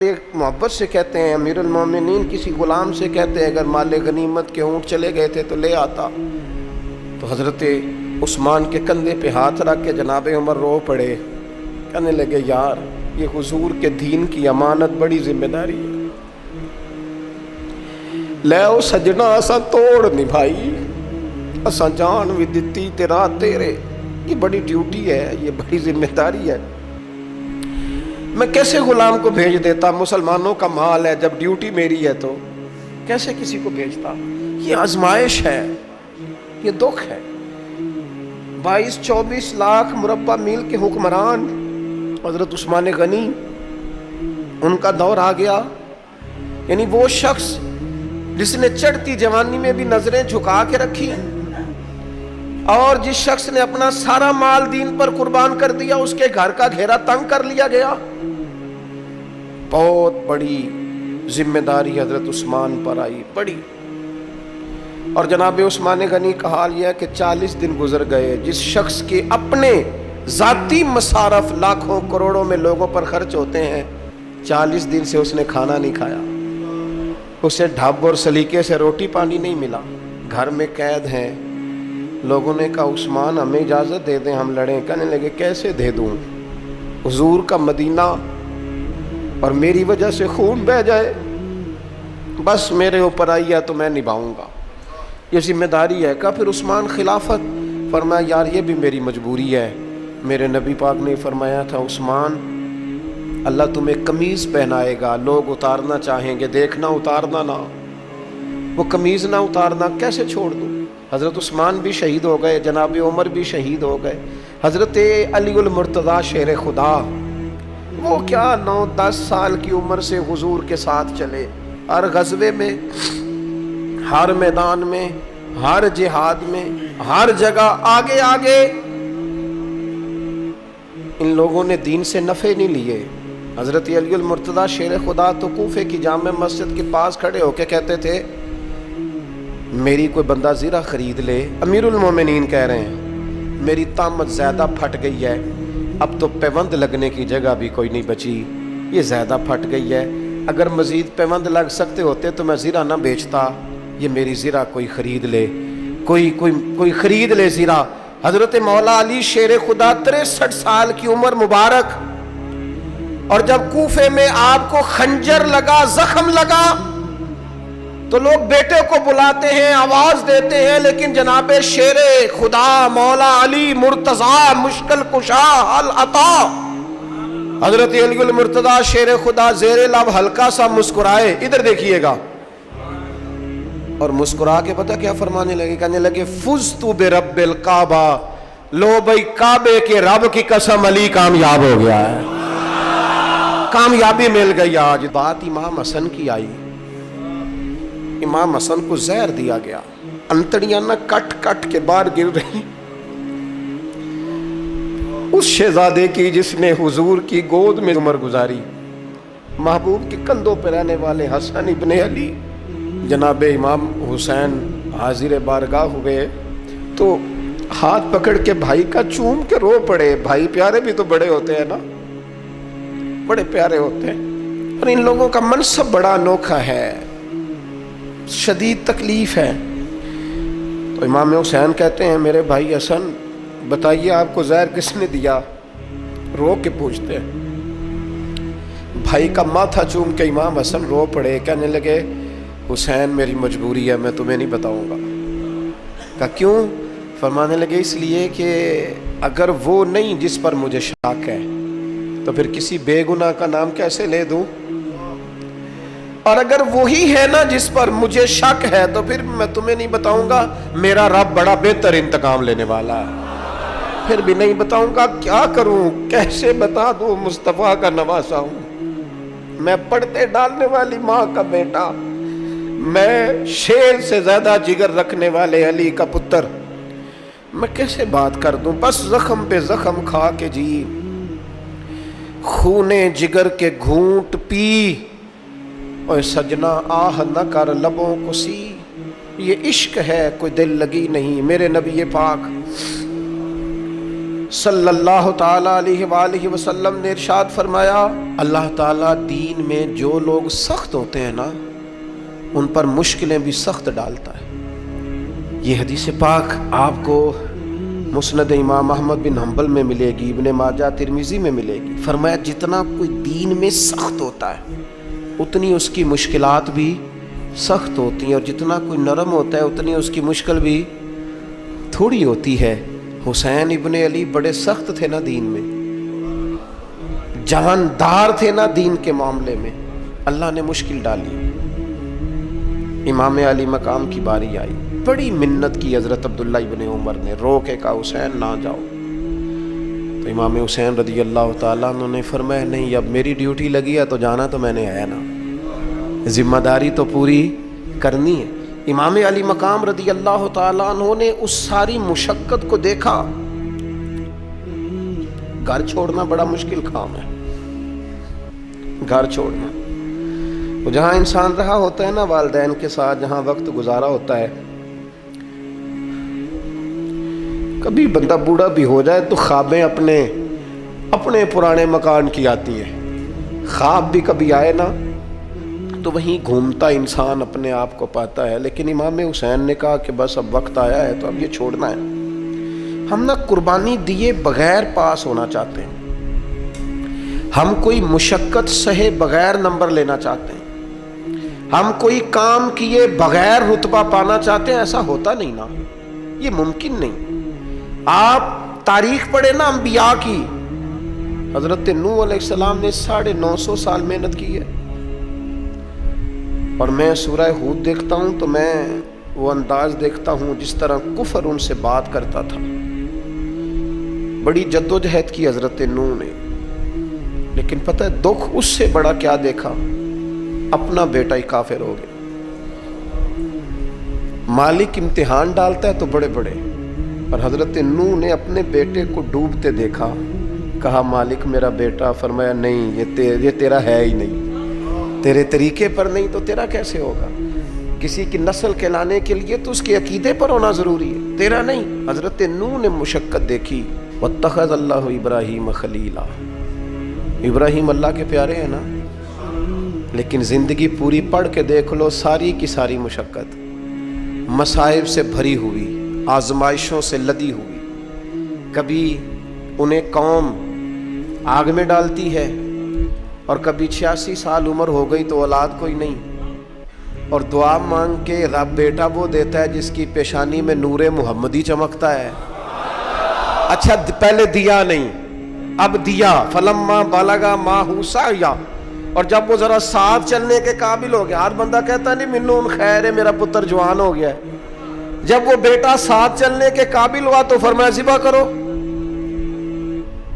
ایک محبت سے کہتے ہیں، امیر المومنین کسی غلام سے کہتے ہیں اگر مال غنیمت کے اونٹ چلے گئے تھے تو لے آتا، تو حضرت عثمان کے کندھے پہ ہاتھ رکھ کے جناب عمر رو پڑے، کہنے لگے یار یہ حضور کے دین کی امانت بڑی ذمہ داری ہے، لے او سجنا اساں توڑ نبھائی، اساں جان بھی دتی تیرا تیرے، یہ بڑی ڈیوٹی ہے، یہ بڑی ذمہ داری ہے، میں کیسے غلام کو بھیج دیتا؟ مسلمانوں کا مال ہے، جب ڈیوٹی میری ہے تو کیسے کسی کو بھیجتا؟ یہ آزمائش ہے، یہ دکھ ہے۔ 22-24 لاکھ مربع میل کے حکمران حضرت عثمان غنی، ان کا دور آ گیا، یعنی وہ شخص جس نے چڑھتی جوانی میں بھی نظریں جھکا کے رکھی، اور جس شخص نے اپنا سارا مال دین پر قربان کر دیا، اس کے گھر کا گھیرا تنگ کر لیا گیا۔ بہت بڑی ذمہ داری حضرت عثمان پر آئی، بڑی۔ اور جناب عثمان غنی کا حال یہ ہے کہ 40 دن گزر گئے، جس شخص کے اپنے ذاتی مصارف لاکھوں کروڑوں میں لوگوں پر خرچ ہوتے ہیں، 40 دن سے اس نے کھانا نہیں کھایا، اسے ڈھب اور سلیقے سے روٹی پانی نہیں ملا، گھر میں قید ہیں۔ لوگوں نے کہا عثمان ہمیں اجازت دے دیں ہم لڑیں، کہنے لگے کیسے دے دوں؟ حضور کا مدینہ اور میری وجہ سے خون بہہ جائے، بس میرے اوپر آئی ہے تو میں نبھاؤں گا، یہ ذمہ داری ہے۔ کہا پھر عثمان خلافت؟ فرمایا یار یہ بھی میری مجبوری ہے۔ میرے نبی پاک نے فرمایا تھا عثمان اللہ تمہیں قمیض پہنائے گا، لوگ اتارنا چاہیں گے، دیکھنا اتارنا نہ، وہ قمیض نہ اتارنا کیسے چھوڑ دوں؟ حضرت عثمان بھی شہید ہو گئے، جناب عمر بھی شہید ہو گئے، حضرت علی المرتضیٰ شیر خدا وہ کیا 9-10 سال کی عمر سے حضور کے ساتھ چلے، ہر غزوے میں، ہر میدان میں، ہر جہاد میں، ہر جگہ آگے آگے۔ ان لوگوں نے دین سے نفع نہیں لیے۔ حضرت علی المرتضیٰ شیر خدا تو کوفے کی جامع مسجد کے پاس کھڑے ہو کے کہتے تھے میری کوئی بندہ زیرہ خرید لے۔ امیر المومنین کہہ رہے ہیں میری طامت زیادہ پھٹ گئی ہے، اب تو پیوند لگنے کی جگہ بھی کوئی نہیں بچی، یہ زیادہ پھٹ گئی ہے، اگر مزید پیوند لگ سکتے ہوتے تو میں زیرہ نہ بیچتا، یہ میری زیرہ کوئی خرید لے، کوئی خرید لے زیرہ۔ حضرت مولا علی شیر خدا 63 سال کی عمر مبارک، اور جب کوفے میں آپ کو خنجر لگا، زخم لگا، تو لوگ بیٹے کو بلاتے ہیں، آواز دیتے ہیں، لیکن جناب شیر خدا مولا علی مرتضیٰ مشکل کشا حل عطا حضرت علی المرتضیٰ شیر خدا زیر لب ہلکا سا مسکرائے، ادھر دیکھیے گا، اور مسکرا کے پتہ کیا فرمانے لگے؟ کہنے لگے فزت برب الکعبہ، لو بھائی کعبے کے رب کی قسم علی کامیاب ہو گیا ہے، کامیابی مل گئی۔ آج بات امام حسن کی آئی، امام حسن کو زہر دیا گیا، انتڑیاں نہ کٹ کٹ کے باہر گر رہی، اس شہزادے کی جس نے حضور کی گود میں عمر گزاری، محبوب کے کندھوں پہ رہنے والے حسن ابن علی، جناب امام حسین حاضر بارگاہ ہوئے تو ہاتھ پکڑ کے بھائی کا چوم کے رو پڑے۔ بھائی پیارے بھی تو بڑے ہوتے ہیں نا، بڑے پیارے ہوتے ہیں، اور ان لوگوں کا منصب بڑا انوکھا ہے، شدید تکلیف ہے۔ تو امام حسین کہتے ہیں میرے بھائی حسن بتائیے آپ کو زہر کس نے دیا؟ رو کے پوچھتے ہیں۔ بھائی کا ماتھا چوم کے امام حسن رو پڑے، کہنے لگے حسین میری مجبوری ہے، میں تمہیں نہیں بتاؤں گا۔ کہا کیوں؟ فرمانے لگے اس لیے کہ اگر وہ نہیں جس پر مجھے شک ہے تو پھر کسی بے گناہ کا نام کیسے لے دوں، اور اگر وہی ہے نا جس پر مجھے شک ہے تو پھر میں تمہیں نہیں بتاؤں گا، میرا رب بڑا بہتر انتقام لینے والا ہے، پھر بھی نہیں بتاؤں گا۔ کیا کروں، کیسے بتا دوں؟ مصطفیٰ کا نواسا ہوں، میں پردے ڈالنے والی ماں کا بیٹا، میں شیر سے زیادہ جگر رکھنے والے علی کا پتر، میں کیسے بات کر دوں؟ بس زخم پہ زخم کھا کے جی، خونے جگر کے گھونٹ پی، اوے سجنا آہ نہ کر لبوں کو سی، یہ عشق ہے کوئی دل لگی نہیں۔ میرے نبی پاک صلی اللہ تعالیٰ علیہ وآلہ وسلم نے ارشاد فرمایا، اللہ تعالیٰ دین میں جو لوگ سخت ہوتے ہیں نا ان پر مشکلیں بھی سخت ڈالتا ہے۔ یہ حدیث پاک آپ کو مسند امام احمد بن حنبل میں ملے گی، ابن ماجہ ترمذی میں ملے گی۔ فرمایا جتنا کوئی دین میں سخت ہوتا ہے اتنی اس کی مشکلات بھی سخت ہوتی ہیں، اور جتنا کوئی نرم ہوتا ہے اتنی اس کی مشکل بھی تھوڑی ہوتی ہے۔ حسین ابن علی بڑے سخت تھے نا دین میں، جاندار تھے نا دین کے معاملے میں، اللہ نے مشکل ڈالی۔ امام علی مقام کی باری آئی، بڑی منت کی حضرت عبداللہ ابن عمر نے، رو کے کہا حسین نہ جاؤ۔ تو امام حسین رضی اللہ تعالیٰ عنہ نے فرمایا نہیں، اب میری ڈیوٹی لگی ہے تو جانا تو میں نے ہے نا، ذمہ داری تو پوری کرنی ہے۔ امام علی مقام رضی اللہ تعالیٰ عنہ نے اس ساری مشقت کو دیکھا۔ گھر چھوڑنا بڑا مشکل کام ہے، گھر چھوڑنا، جہاں انسان رہا ہوتا ہے نا والدین کے ساتھ، جہاں وقت گزارا ہوتا ہے، کبھی بندہ بوڑھا بھی ہو جائے تو خوابیں اپنے پرانے مکان کی آتی ہے۔ خواب بھی کبھی آئے نا تو وہیں گھومتا انسان اپنے آپ کو پاتا ہے۔ لیکن امام حسین نے کہا کہ بس اب وقت آیا ہے تو اب یہ چھوڑنا ہے۔ ہم نہ قربانی دیے بغیر پاس ہونا چاہتے ہیں، ہم کوئی مشقت سہے بغیر نمبر لینا چاہتے ہیں، ہم کوئی کام کیے بغیر رتبہ پانا چاہتے ہیں۔ ایسا ہوتا نہیں نا، یہ ممکن نہیں۔ آپ تاریخ پڑھیں نا انبیاء کی، حضرت نوح علیہ السلام نے 950 سال محنت کی ہے، اور میں سورہ ہود دیکھتا ہوں تو میں وہ انداز دیکھتا ہوں جس طرح کفر ان سے بات کرتا تھا۔ بڑی جدوجہد کی حضرت نوح نے، لیکن پتہ ہے دکھ اس سے بڑا کیا دیکھا؟ اپنا بیٹا ہی کافر ہو گیا۔ مالک امتحان ڈالتا ہے تو بڑے بڑے، اور حضرت نوح نے اپنے بیٹے کو ڈوبتے دیکھا، کہا مالک میرا بیٹا، فرمایا نہیں یہ تیرا ہے ہی نہیں، تیرے طریقے پر نہیں تو تیرا کیسے ہوگا؟ کسی کی نسل کہلانے کے لیے تو اس کے عقیدے پر ہونا ضروری ہے، تیرا نہیں۔ حضرت نوح نے مشقت دیکھی۔ واتخذ اللہ ابراہیم خلیلا، ابراہیم اللہ کے پیارے ہیں نا، لیکن زندگی پوری پڑھ کے دیکھ لو، ساری کی ساری مشقت مصائب سے بھری ہوئی، آزمائشوں سے لدی ہوئی۔ کبھی انہیں قوم آگ میں ڈالتی ہے، اور کبھی 86 سال عمر ہو گئی تو اولاد کوئی نہیں، اور دعا مانگ کے رب بیٹا وہ دیتا ہے جس کی پیشانی میں نور محمدی چمکتا ہے۔ اچھا پہلے دیا نہیں، اب دیا، فلما بلغا ماہ سعیا، اور جب وہ ذرا ساتھ چلنے کے قابل ہو گیا، ہر بندہ کہتا نہیں منون خیر ہے میرا پتر جوان ہو گیا ہے، جب وہ بیٹا ساتھ چلنے کے قابل ہوا تو فرمایا ذبح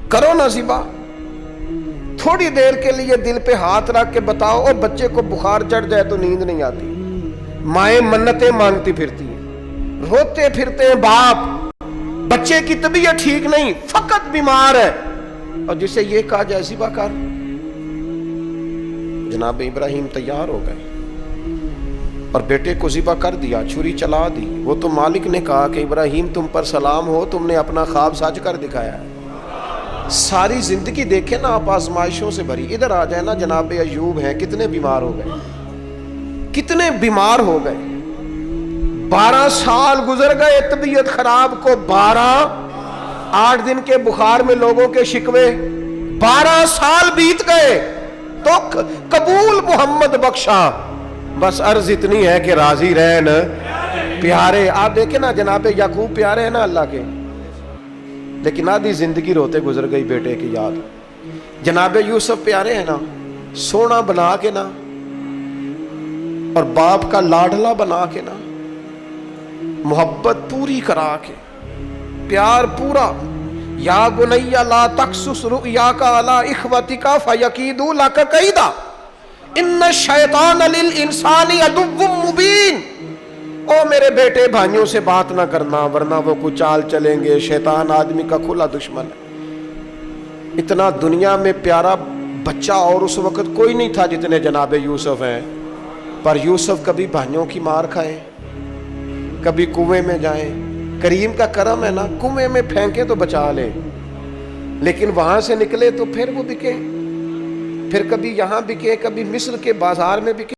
کرو نا ذبح۔ تھوڑی دیر کے لیے دل پہ ہاتھ رکھ کے بتاؤ، اور بچے کو بخار چڑھ جائے تو نیند نہیں آتی، مائیں منتیں مانگتی پھرتی ہیں، روتے پھرتے ہیں باپ، بچے کی طبیعت ٹھیک نہیں، فقط بیمار ہے، اور جسے یہ کہا جائے ذبح کر۔ جناب ابراہیم تیار ہو گئے اور بیٹے کو ذبح کر دیا، چھری چلا دی۔ وہ تو مالک نے کہا کہ ابراہیم تم پر سلام ہو، تم نے اپنا خواب سچ کر دکھایا ہے۔ ساری زندگی دیکھیں نا آپ آزمائشوں سے بھری۔ ادھر آ جائے نا، جناب ایوب ہیں، کتنے بیمار ہو گئے، کتنے بیمار ہو گئے، 12 سال گزر گئے طبیعت خراب کو، 8 دن کے بخار میں لوگوں کے شکوے، 12 سال بیت گئے تو قبول محمد بخشا۔ بس عرض اتنی ہے کہ راضی رہن پیارے۔ آپ دیکھیں نا جناب یعقوب پیارے ہیں نا اللہ کے، لیکن آدھی زندگی روتے گزر گئی بیٹے کی یاد۔ جناب یوسف پیارے ہیں نا، سونا بنا کے نا، اور باپ کا لاڈلا بنا کے نا، محبت پوری کرا کے، پیار پورا۔ یا بنی لا تقصص رؤیاک علی اخوتک فیکیدوا لک کیدا ان الشیطان للانسان عدو مبین۔ او میرے بیٹے بھائیوں سے بات نہ کرنا ورنہ وہ کچھ چال چلیں گے، شیطان آدمی کا کھلا دشمن ہے۔ اتنا دنیا میں پیارا بچہ اور اس وقت کوئی نہیں تھا جتنے جناب یوسف ہیں، پر یوسف کبھی بھائیوں کی مار کھائیں، کبھی کنویں میں جائیں۔ کریم کا کرم ہے نا، کنویں میں پھینکے تو بچا لیں، لیکن وہاں سے نکلے تو پھر وہ بکے، پھر کبھی یہاں بکے، کبھی مصر کے بازار میں بکے۔